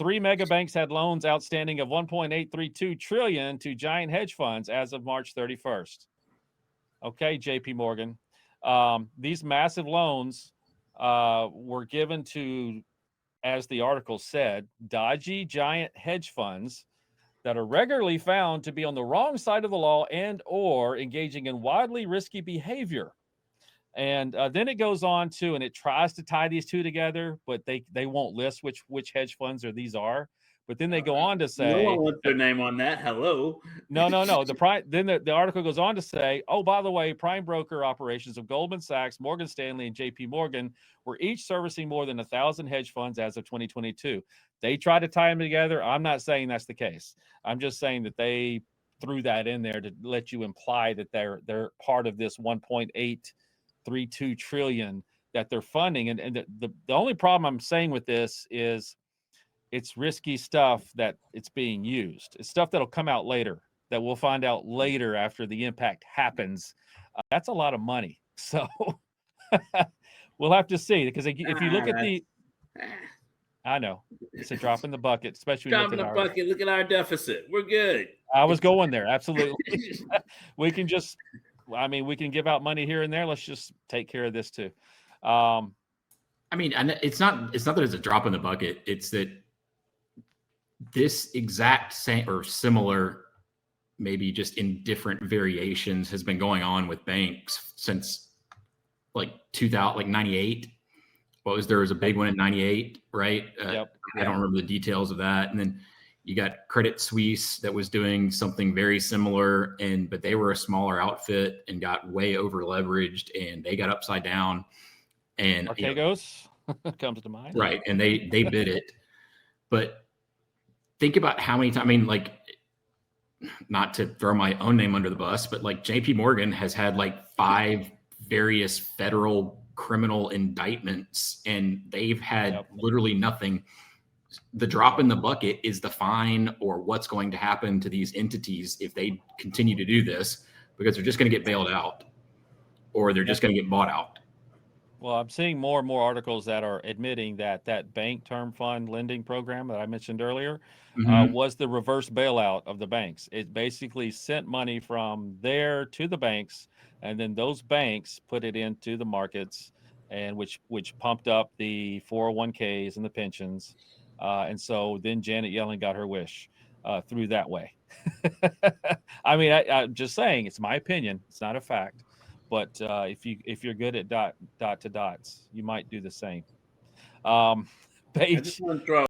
3 mega banks had loans outstanding of $1.832 trillion to giant hedge funds as of March 31st. Okay, JP Morgan. These massive loans were given to, as the article said, dodgy giant hedge funds that are regularly found to be on the wrong side of the law and or engaging in wildly risky behavior. And then it goes on to, and it tries to tie these two together, but they won't list which hedge funds or these are. But then they go on to say, no one wants their name on that. Hello. No. Then the article goes on to say, oh, by the way, prime broker operations of Goldman Sachs, Morgan Stanley, and JP Morgan were each servicing more than 1,000 hedge funds as of 2022. They try to tie them together. I'm not saying that's the case. I'm just saying that they threw that in there to let you imply that they're part of this 1.832 trillion that they're funding. And the only problem I'm saying with this is it's risky stuff that it's being used. It's stuff that'll come out later, that we'll find out later after the impact happens. That's a lot of money. So we'll have to see, because if you look at I know it's a drop in the bucket, especially drop in the bucket. Look at our deficit. We're good. I was going there. Absolutely. we can give out money here and there. Let's just take care of this too. I mean, and it's not that it's a drop in the bucket. It's that this exact same or similar, maybe just in different variations, has been going on with banks since like 98. There was a big one in 98, right? Yep. I don't remember the details of that. And then you got Credit Suisse that was doing something very similar, but they were a smaller outfit and got way over leveraged, and they got upside down. And Archegos comes to mind, right? And they bid it. But think about how many times. I mean, like, not to throw my own name under the bus, but like JP Morgan has had like 5 various federal criminal indictments, and they've had literally nothing. The drop in the bucket is the fine, or what's going to happen to these entities if they continue to do this, because they're just going to get bailed out, or they're just going to get bought out. Well, I'm seeing more and more articles that are admitting that bank term fund lending program that I mentioned earlier was the reverse bailout of the banks. It basically sent money from there to the banks, and then those banks put it into the markets, and which pumped up the 401ks and the pensions. And so then Janet Yellen got her wish through that way. I mean, I'm just saying, it's my opinion. It's not a fact. But if you're good at dot to dots, you might do the same. I just want to throw